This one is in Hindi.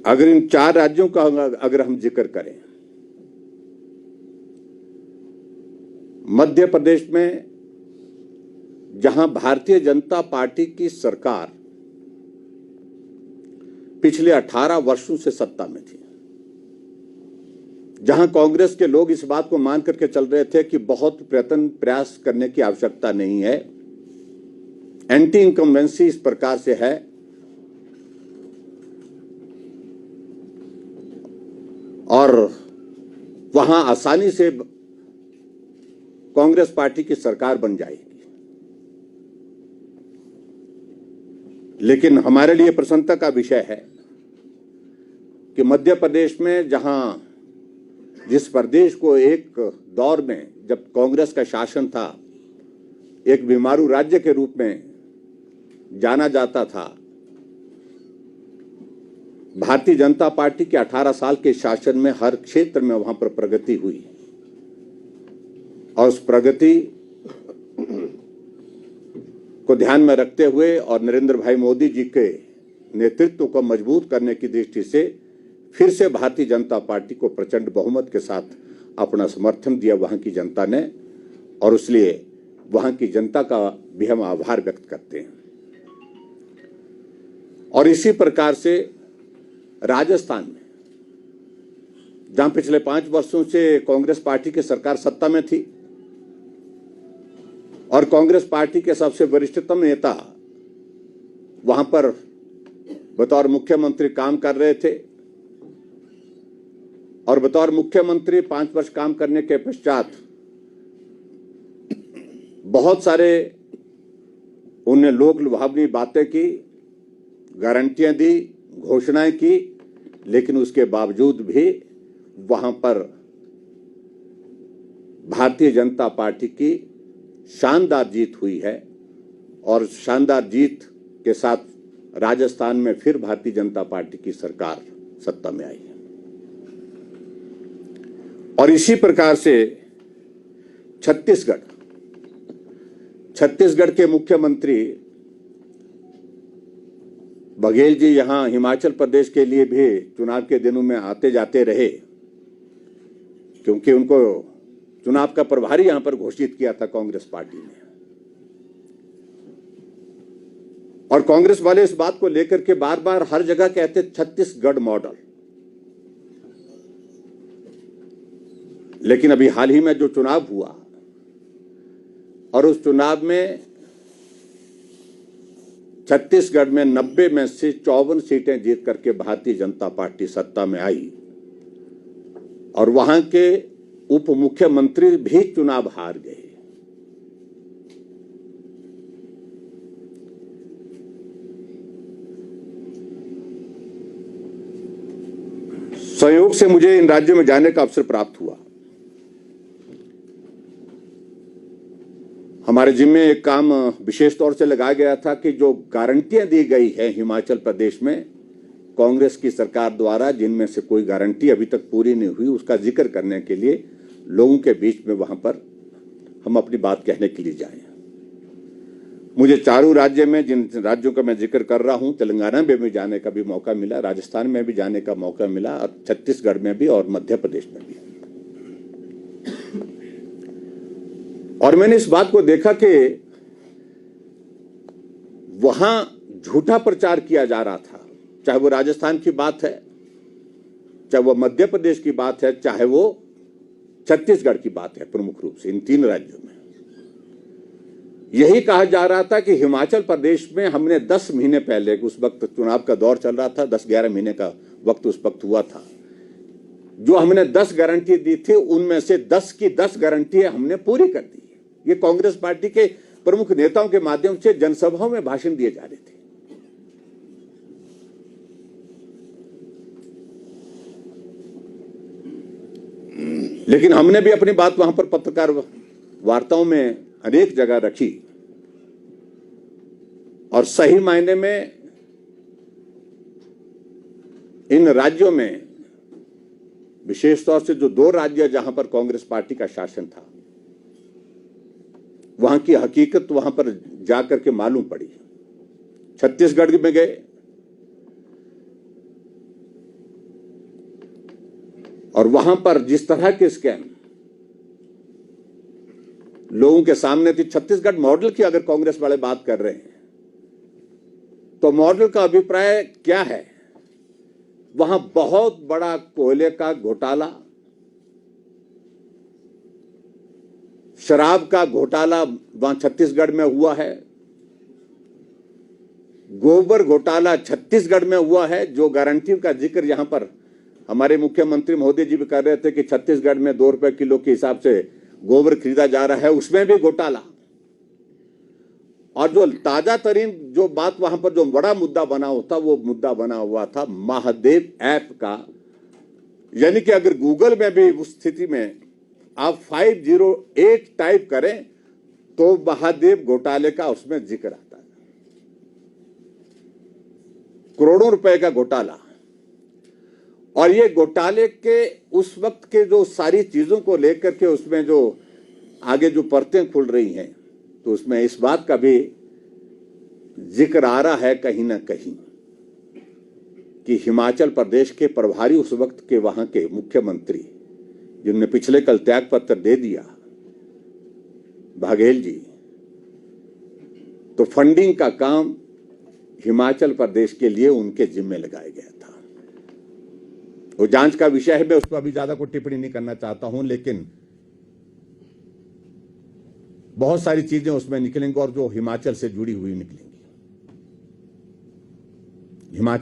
अगर इन 4 राज्यों का अगर हम जिक्र करें, मध्य प्रदेश में जहां भारतीय जनता पार्टी की सरकार पिछले 18 वर्षों से सत्ता में थी, जहां कांग्रेस के लोग इस बात को मान करके चल रहे थे कि बहुत प्रयास करने की आवश्यकता नहीं है, एंटी इनकम्बेंसी इस प्रकार से है और वहां आसानी से कांग्रेस पार्टी की सरकार बन जाएगी। लेकिन हमारे लिए प्रसन्नता का विषय है कि मध्य प्रदेश में जिस प्रदेश को एक दौर में जब कांग्रेस का शासन था एक बीमारू राज्य के रूप में जाना जाता था, भारतीय जनता पार्टी के 18 साल के शासन में हर क्षेत्र में वहां पर प्रगति हुई और उस प्रगति को ध्यान में रखते हुए और नरेंद्र भाई मोदी जी के नेतृत्व को मजबूत करने की दृष्टि से फिर से भारतीय जनता पार्टी को प्रचंड बहुमत के साथ अपना समर्थन दिया वहां की जनता ने, और इसलिए वहां की जनता का भी हम आभार व्यक्त करते हैं। और इसी प्रकार से राजस्थान में जहां पिछले 5 वर्षों से कांग्रेस पार्टी की सरकार सत्ता में थी और कांग्रेस पार्टी के सबसे वरिष्ठतम नेता वहां पर बतौर मुख्यमंत्री काम कर रहे थे और बतौर मुख्यमंत्री 5 वर्ष काम करने के पश्चात बहुत सारे उन्हें लोक लुभावनी बातें की, गारंटियां दी, घोषणाएं की, लेकिन उसके बावजूद भी वहां पर भारतीय जनता पार्टी की शानदार जीत हुई है और शानदार जीत के साथ राजस्थान में फिर भारतीय जनता पार्टी की सरकार सत्ता में आई है। और इसी प्रकार से छत्तीसगढ़ के मुख्यमंत्री बघेल जी यहां हिमाचल प्रदेश के लिए भी चुनाव के दिनों में आते जाते रहे, क्योंकि उनको चुनाव का प्रभारी यहां पर घोषित किया था कांग्रेस पार्टी ने। और कांग्रेस वाले इस बात को लेकर के बार बार हर जगह कहते छत्तीसगढ़ मॉडल। लेकिन अभी हाल ही में जो चुनाव हुआ और उस चुनाव में छत्तीसगढ़ में 90 में से 54 सीटें जीत करके भारतीय जनता पार्टी सत्ता में आई और वहां के उप मुख्यमंत्री भी चुनाव हार गए। संयोग से मुझे इन राज्यों में जाने का अवसर प्राप्त हुआ। हमारे जिम्मे एक काम विशेष तौर से लगाया गया था कि जो गारंटियां दी गई है हिमाचल प्रदेश में कांग्रेस की सरकार द्वारा, जिनमें से कोई गारंटी अभी तक पूरी नहीं हुई, उसका जिक्र करने के लिए लोगों के बीच में वहां पर हम अपनी बात कहने के लिए जाएं। मुझे चारों राज्य में, जिन राज्यों का मैं जिक्र कर रहा हूं, तेलंगाना में भी जाने का भी मौका मिला, राजस्थान में भी जाने का मौका मिला और छत्तीसगढ़ में भी और मध्य प्रदेश में भी। और मैंने इस बात को देखा कि वहां झूठा प्रचार किया जा रहा था, चाहे वो राजस्थान की बात है, चाहे वो मध्य प्रदेश की बात है, चाहे वो छत्तीसगढ़ की बात है। प्रमुख रूप से इन 3 राज्यों में यही कहा जा रहा था कि हिमाचल प्रदेश में हमने 10 महीने पहले, उस वक्त चुनाव का दौर चल रहा था, 10-11 महीने का वक्त उस वक्त हुआ था, जो हमने 10 गारंटी दी थी उनमें से 10 की 10 गारंटी हमने पूरी कर दी। ये कांग्रेस पार्टी के प्रमुख नेताओं के माध्यम से जनसभाओं में भाषण दिए जा रहे थे। लेकिन हमने भी अपनी बात वहां पर पत्रकार वार्ताओं में अनेक जगह रखी और सही मायने में इन राज्यों में, विशेष तौर से जो 2 राज्य जहां पर कांग्रेस पार्टी का शासन था, वहां की हकीकत वहां पर जाकर के मालूम पड़ी। छत्तीसगढ़ में गए और वहां पर जिस तरह के स्कैम लोगों के सामने थी, छत्तीसगढ़ मॉडल की अगर कांग्रेस वाले बात कर रहे हैं तो मॉडल का अभिप्राय क्या है? वहां बहुत बड़ा कोयले का घोटाला, शराब का घोटाला वहां छत्तीसगढ़ में हुआ है, गोबर घोटाला छत्तीसगढ़ में हुआ है। जो गारंटी का जिक्र यहां पर हमारे मुख्यमंत्री महोदय जी भी कर रहे थे कि छत्तीसगढ़ में 2 रुपए किलो के हिसाब से गोबर खरीदा जा रहा है, उसमें भी घोटाला। और जो ताजा तरीन जो बात वहां पर जो बड़ा मुद्दा बना होता, वो मुद्दा बना हुआ था महादेव ऐप का। यानी कि अगर गूगल में भी उस स्थिति में आप 508 टाइप करें तो महादेव घोटाले का उसमें जिक्र आता है। करोड़ों रुपए का घोटाला। और ये घोटाले के उस वक्त के जो सारी चीजों को लेकर के उसमें जो आगे जो परतें खुल रही हैं, तो उसमें इस बात का भी जिक्र आ रहा है कहीं ना कहीं कि हिमाचल प्रदेश के प्रभारी उस वक्त के वहां के मुख्यमंत्री, जिन्होंने पिछले कल त्याग पत्र दे दिया, बघेल जी, तो फंडिंग का काम हिमाचल प्रदेश के लिए उनके जिम्मे लगाया गया था। वो जांच का विषय है, मैं उस पर अभी ज्यादा कोई टिप्पणी नहीं करना चाहता हूं, लेकिन बहुत सारी चीजें उसमें निकलेंगी और जो हिमाचल से जुड़ी हुई निकलेंगी। हिमाचल